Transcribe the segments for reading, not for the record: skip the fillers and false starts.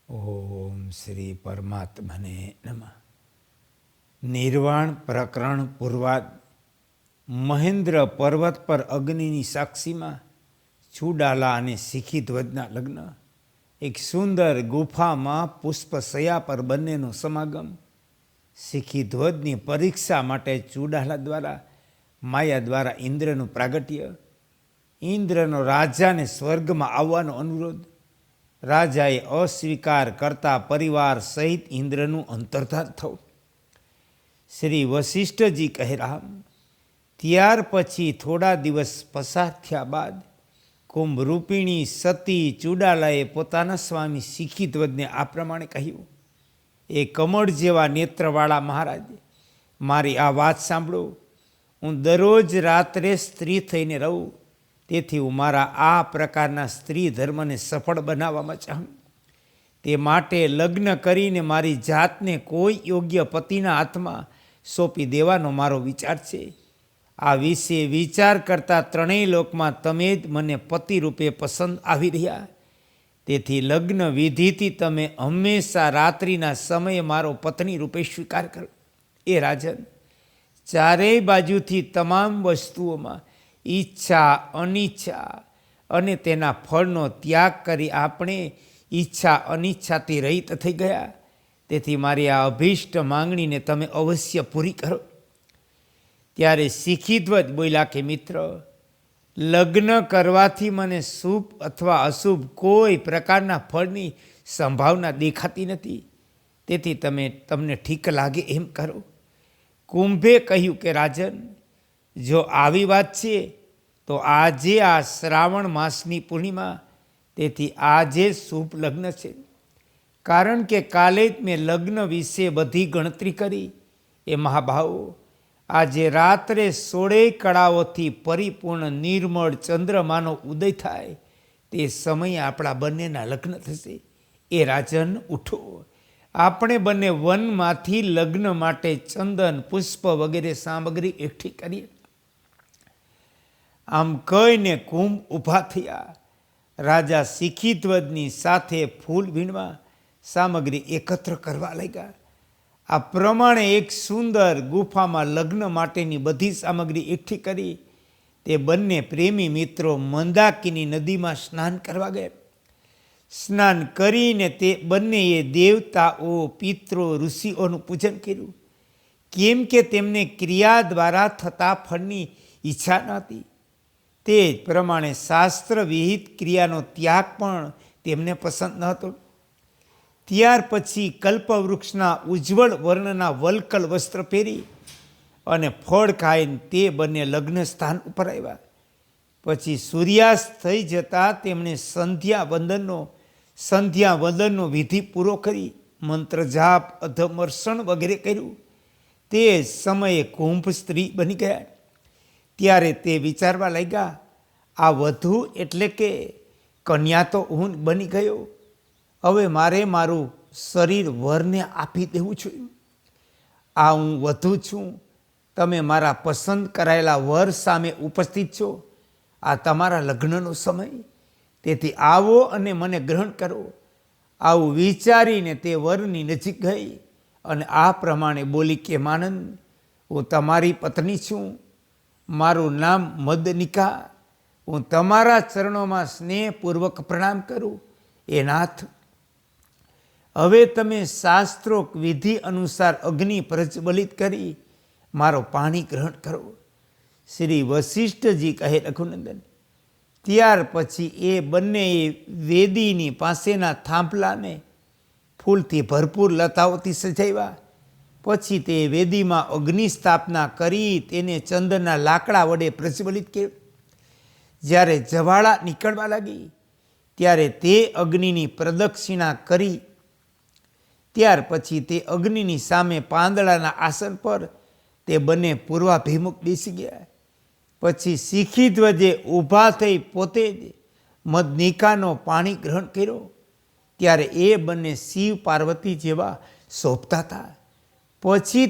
ઓમ શ્રી પરમાત્મને નમઃ. નિર્વાણ પ્રકરણ પૂર્વાદ. મહેન્દ્ર પર્વત પર અગ્નિની સાક્ષીમાં ચૂડાલા અને શીખી ધ્વજના લગ્ન. એક સુંદર ગુફામાં પુષ્પશયા પર બંનેનો સમાગમ. શીખી ધ્વજની પરીક્ષા માટે ચૂડાલા દ્વારા માયા દ્વારા ઇન્દ્રનું પ્રાગટ્ય. ઇન્દ્રનો રાજાને સ્વર્ગમાં આવવાનો અનુરોધ. રાજાએ અસ્વીકાર કરતા પરિવાર સહિત ઇન્દ્રનું અંતર્ધાન થયું. શ્રી વશિષ્ઠજી કહે રામ. ત્યાર પછી થોડા દિવસ પસાર થયા બાદ કુંભરૂપિણી સતી ચૂડાલાએ પોતાના સ્વામી શીખી ધ્વજને આ પ્રમાણે કહ્યું, એ કમળ જેવા નેત્રવાળા મહારાજ, મારી આ વાત સાંભળો. હું દરરોજ રાત્રે સ્ત્રી થઈને રહું, તેથી હું મારા આ પ્રકારના સ્ત્રી ધર્મને સફળ બનાવવામાં ચાહું. તે માટે લગ્ન કરીને મારી જાતને કોઈ યોગ્ય પતિના હાથમાં સોંપી દેવાનો મારો વિચાર છે. આ વિશે વિચાર કરતા ત્રણેય લોકમાં તમે જ મને પતિ રૂપે પસંદ આવી રહ્યા. તેથી લગ્ન વિધિથી તમે હંમેશા રાત્રિના સમયે મારો પત્ની રૂપે સ્વીકાર કરો. એ રાજન, ચારેય બાજુથી તમામ વસ્તુઓમાં ઈચ્છા, અનિચ્છા અને તેના ફળનો ત્યાગ કરી આપણે ઈચ્છા અનિચ્છાથી રહિત થઈ ગયા. તેથી મારી આ અભિષ્ટ માંગણીને તમે અવશ્ય પૂરી કરો. ત્યારે શીખી ધ્વજ બોલ્યા કે મિત્ર, લગ્ન કરવાથી મને શુભ અથવા અશુભ કોઈ પ્રકારના ફળની સંભાવના દેખાતી નથી. તેથી તમને ઠીક લાગે એમ કરો. કુંભે કહ્યું કે રાજન, જો આવી વાત છે તો આજે આ શ્રાવણ માસની પૂર્ણિમા, તેથી આજે શુભ લગ્ન છે. કારણ કે કાલે જ મેં લગ્ન વિશે બધી ગણતરી કરી. એ મહાભાવો, આજે રાત્રે 16 કળાઓથી પરિપૂર્ણ નિર્મળ ચંદ્રમાનો ઉદય થાય તે સમયે આપણા બંનેના લગ્ન થશે. એ રાજન ઉઠો, આપણે બંને વનમાંથી લગ્ન માટે ચંદન, પુષ્પ વગેરે સામગ્રી એકઠી કરીએ. આમ કહીને કુંભ ઊભા થયા. રાજા શીખી ધ્વજની સાથે ફૂલ વીણવા સામગ્રી એકત્ર કરવા લાગ્યા. આ પ્રમાણે એક સુંદર ગુફામાં લગ્ન માટેની બધી સામગ્રી એકઠી કરી તે બંને પ્રેમી મિત્રો મંદાકિની નદીમાં સ્નાન કરવા ગયા. સ્નાન કરીને તે બંનેએ દેવતાઓ, પિત્રો, ઋષિઓનું પૂજન કર્યું. કેમ કે તેમને ક્રિયા દ્વારા થતા ફળની ઈચ્છા નહોતી. તે જ પ્રમાણે શાસ્ત્ર વિહિત ક્રિયાનો ત્યાગ પણ તેમને પસંદ ન હતો. ત્યાર પછી કલ્પવૃક્ષના ઉજ્જવળ વર્ણના વલકલ વસ્ત્ર પહેરી અને ફળ ખાઈને તે બંને લગ્ન સ્થાન ઉપર આવ્યા. પછી સૂર્યાસ્ત થઈ જતાં તેમણે સંધ્યા વંદનનો વિધિ પૂરો કરી મંત્ર જાપ, અધમર્ષણ વગેરે કર્યું. તે સમયે કુંભ સ્ત્રી બની ગયા. ત્યારે તે વિચારવા લાગ્યા, આ વધુ એટલે કે કન્યા તો હું બની ગયો. હવે મારે મારું શરીર વરને આપી દેવું જોઈએ. આ હું વધુ છું. તમે મારા પસંદ કરાયેલા વર સામે ઉપસ્થિત છો. આ તમારા લગ્નનો સમય. તેથી આવો અને મને ગ્રહણ કરો. આવું વિચારીને તે વરની નજીક ગઈ અને આ પ્રમાણે બોલી કે માનંદ, હું તમારી પત્ની છું. મારું નામ મદનિકા. હું તમારા ચરણોમાં સ્નેહપૂર્વક પ્રણામ કરું. એ નાથ, હવે તમે શાસ્ત્રોક વિધિ અનુસાર અગ્નિ પ્રજ્વલિત કરી મારો પાણી ગ્રહણ કરો. શ્રી વશિષ્ઠજી કહે રઘુનંદન. ત્યાર પછી એ બંનેએ વેદીની પાસેના થાંભલાને ફૂલથી ભરપૂર લતાઓથી સજાવ્યા. પછી તે વેદીમાં અગ્નિ સ્થાપના કરી તેને ચંદનના લાકડા વડે પ્રજ્વલિત કર્યું. જ્યારે જ્વાળા નીકળવા લાગી ત્યારે તે અગ્નિની પ્રદક્ષિણા કરી. ત્યાર પછી તે અગ્નિની સામે પાંદડાના આસન પર તે બંને પૂર્વાભિમુખ બેસી ગયા. પછી શીખી ધ્વજે ઊભા થઈ પોતે જ મદનિકાનો પાણી ગ્રહણ કર્યો. ત્યારે એ બંને શિવ પાર્વતી જેવા શોભતા હતા. પછી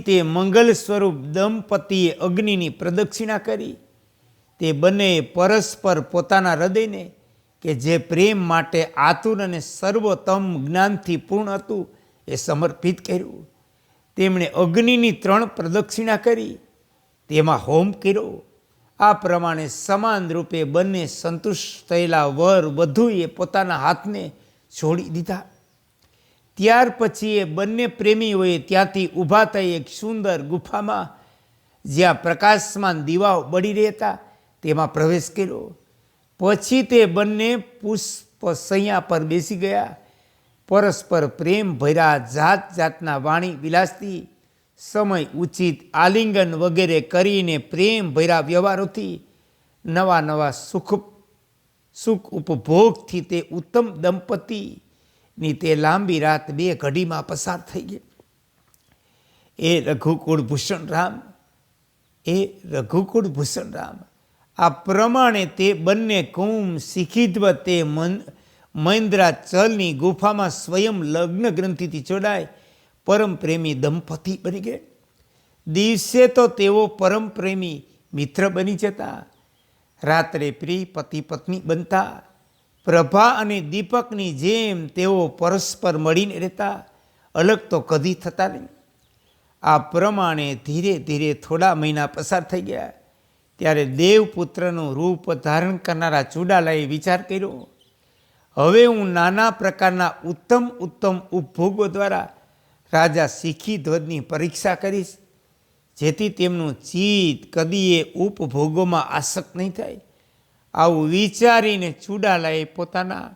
તે મંગલ સ્વરૂપ દંપતીએ અગ્નિની પ્રદક્ષિણા કરી તે બંનેએ પરસ્પર પોતાના હૃદયને કે જે પ્રેમ માટે આતુર અને સર્વોત્તમ જ્ઞાનથી પૂર્ણ હતું એ સમર્પિત કર્યું. તેમણે અગ્નિની 3 પ્રદક્ષિણા કરી, તેમાં હોમ કર્યો. આ પ્રમાણે સમાન રૂપે બંને સંતુષ્ટ થયેલા વર વધુએ પોતાના હાથને છોડી દીધા. ત્યાર પછી એ બંને પ્રેમીઓએ ત્યાંથી ઊભા થઈ એક સુંદર ગુફામાં, જ્યાં પ્રકાશમાન દીવાઓ બળી રહેતા, તેમાં પ્રવેશ કર્યો. પછી તે બંને પુષ્પ શૈયા પર બેસી ગયા. પરસ્પર પ્રેમ ભર્યા જાત જાતના વાણી વિલાસથી, સમય ઉચિત આલિંગન વગેરે કરીને પ્રેમ ભર્યા વ્યવહારોથી, નવા નવા સુખ ઉપભોગથી તે ઉત્તમ દંપતીની તે લાંબી રાત 2 ઘડીમાં પસાર થઈ ગઈ. એ રઘુકુળ ભૂષણ રામ, આ પ્રમાણે તે બંને કુમ શિખિદ્વત તે મહેન્દ્રાચલની ગુફામાં સ્વયં લગ્ન ગ્રંથિથી જોડાય પરમ પ્રેમી દંપતી બની ગયા. દિવસે તો તેઓ પરમ પ્રેમી મિત્ર બની જતા, રાત્રે પ્રિય પતિ પત્ની બનતા. પ્રભા અને દીપકની જેમ તેઓ પરસ્પર મળીને રહેતા, અલગ તો કદી થતા નહીં. આ પ્રમાણે ધીરે ધીરે થોડા મહિના પસાર થઈ ગયા. ત્યારે દેવપુત્રનું રૂપ ધારણ કરનારા ચુડાલાએ વિચાર કર્યો, હવે હું નાના પ્રકારના ઉત્તમ ઉપભોગો દ્વારા રાજા શિખિધ્વજની પરીક્ષા કરીશ, જેથી તેમનું ચિત્ત કદીએ ઉપભોગોમાં આસક્ત નહીં થાય. આવું વિચારીને ચુડાલાએ પોતાના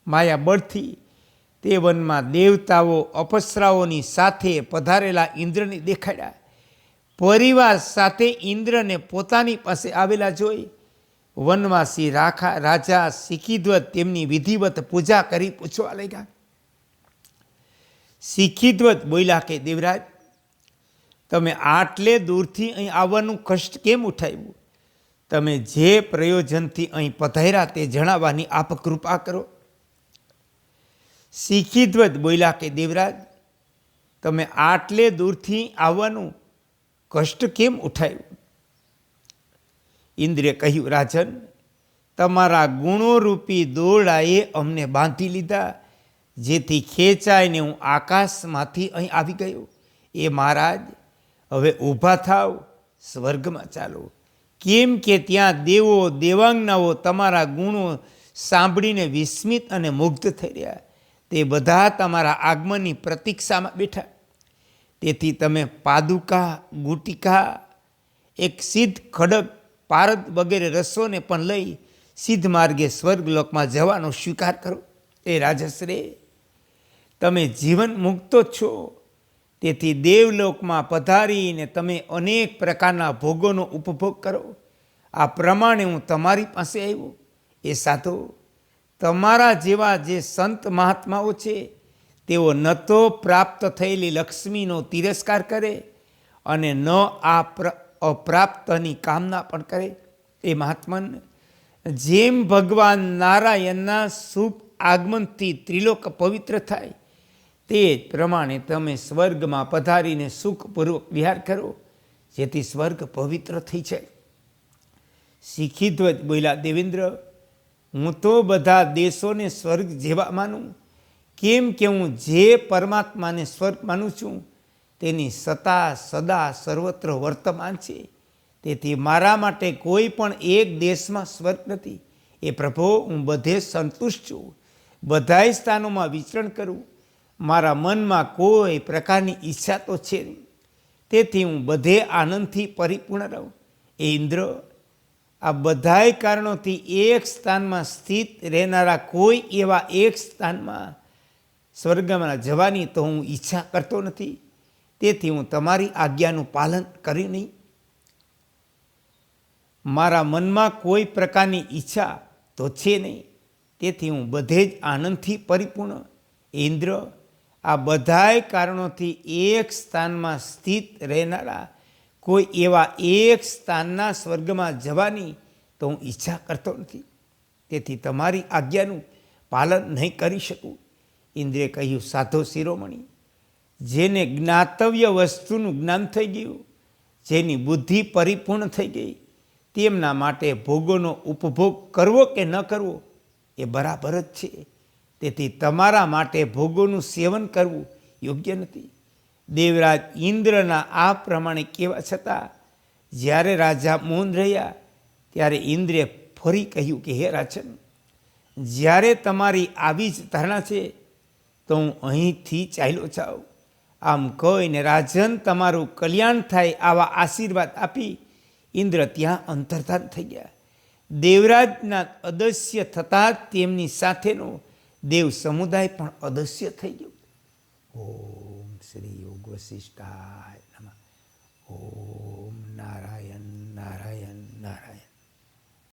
માયા બળથી તે વનમાં દેવતાઓ અપ્સરાઓની સાથે પધારેલા ઇન્દ્રને દેખાડ્યા. પરિવાર સાથે ઇન્દ્રને પોતાની પાસે આવેલા જોઈ વનવાસી રાજા શિખિધ્વજ તેમની વિધિવત પૂજા કરી પૂછવા લાગ્યા. શિખિધ્વજ બોલ્યા કે દેવરાજ, તમે આટલે દૂરથી અહીં આવવાનું કષ્ટ કેમ ઉઠાવ્યું? તમે જે પ્રયોજનથી અહીં પધાર્યા તે જણાવવાની આપ કૃપા કરો. શિખિધ્વજ બોલ્યા કે દેવરાજ, તમે આટલે દૂરથી આવવાનું કષ્ટ કેમ ઉઠાવ્યું? ઇન્દ્રે કહ્યું, રાજન, તમારા ગુણોરૂપી દોરડાએ અમને બાંધી લીધા, જેથી ખેંચાઈને હું આકાશમાંથી અહીં આવી ગયો. એ મહારાજ, હવે ઊભા થાવ, સ્વર્ગમાં ચાલો, કેમ કે ત્યાં દેવો દેવાંગનાઓ તમારા ગુણો સાંભળીને વિસ્મિત અને મુગ્ધ થઈ રહ્યા. તે બધા તમારા આગમનની પ્રતીક્ષામાં બેઠા. તેથી તમે પાદુકા, ગુટિકા, એક સિદ્ધ ખડગ, પારદ વગેરે રસોને પણ લઈ સિદ્ધ માર્ગે સ્વર્ગલોકમાં જવાનો સ્વીકાર કરો. એ રાજશ્રી, તમે જીવન મુક્તો છો, તેથી દેવલોકમાં પધારીને તમે અનેક પ્રકારના ભોગોનો ઉપભોગ કરો. આ પ્રમાણે હું તમારી પાસે આવ્યો. એ સાધુ, તમારા જેવા જે સંત મહાત્માઓ છે, તેઓ ન તો પ્રાપ્ત થયેલી લક્ષ્મીનો તિરસ્કાર કરે અને ન આ અપ્રાપ્તની કામના પણ કરે. એ મહાત્મન, જેમ ભગવાન નારાયણના શુભ આગમનથી ત્રિલોક પવિત્ર થાય, તે જ પ્રમાણે તમે સ્વર્ગમાં પધારીને સુખપૂર્વક વિહાર કરો, જેથી સ્વર્ગ પવિત્ર થઈ જાય. શિખિધ્વજ બોલ્યા, દેવેન્દ્ર, હું તો બધા દેશોને સ્વર્ગ જેવા માનું, કેમ કે હું જે પરમાત્માને સ્વર્ગ માનું છું તેની સતા સદા સર્વત્ર વર્તમાન છે. તેથી મારા માટે કોઈ પણ એક દેશમાં સ્વર્ગ નથી. એ પ્રભુ, હું બધે સંતુષ્ટ છું, બધાય સ્થાનોમાં વિચરણ કરું. મારા મનમાં કોઈ પ્રકારની ઈચ્છા તો છે નહીં, તેથી હું બધે આનંદથી પરિપૂર્ણ રહું. એ ઇન્દ્ર, આ બધાય કારણોથી એક સ્થાનમાં સ્થિત રહેનારા કોઈ એવા એક સ્થાનમાં સ્વર્ગમાં જવાની તો હું ઈચ્છા કરતો નથી, તેથી હું તમારી આજ્ઞાનું પાલન કરી નહીં. મારા મનમાં કોઈ પ્રકારની ઈચ્છા તો છે નહીં, તેથી હું બધે જ આનંદથી પરિપૂર્ણ. ઇન્દ્ર, આ બધાય કારણોથી એક સ્થાનમાં સ્થિત રહેનારા કોઈ એવા એક સ્થાનના સ્વર્ગમાં જવાની તો હું ઈચ્છા કરતો નથી, તેથી તમારી આજ્ઞાનું પાલન નહીં કરી શકું. ઇન્દ્રે કહ્યું, સાધો શિરોમણી, જેને જ્ઞાતવ્ય વસ્તુનું જ્ઞાન થઈ ગયું, જેની બુદ્ધિ પરિપૂર્ણ થઈ ગઈ, તેમના માટે ભોગોનો ઉપભોગ કરવો કે ન કરવો એ બરાબર જ છે. તેથી તમારા માટે ભોગોનું સેવન કરવું યોગ્ય નથી. દેવરાજ ઇન્દ્રના આ પ્રમાણે કહેવા છતાં જ્યારે રાજા મૌન રહ્યા ત્યારે ઇન્દ્રે ફરી કહ્યું કે હે રાજન, જ્યારે તમારી આવી જ ધારણા છે તો હું અહીંથી ચાલ્યો જાઉં. આમ કહીને રાજન તમારું કલ્યાણ થાય આવા આશીર્વાદ આપી ઇન્દ્ર ત્યાં અંતર્ધાન થઈ ગયા. દેવરાજના અદસ્ય થતાં તેમની સાથેનો દેવ સમુદાય પણ અદસ્ય થઈ ગયો. ઓમ શ્રી યોગ વશિષ્ઠાય નમઃ. ઓમ નારાયણ નારાયણ નારાયણ.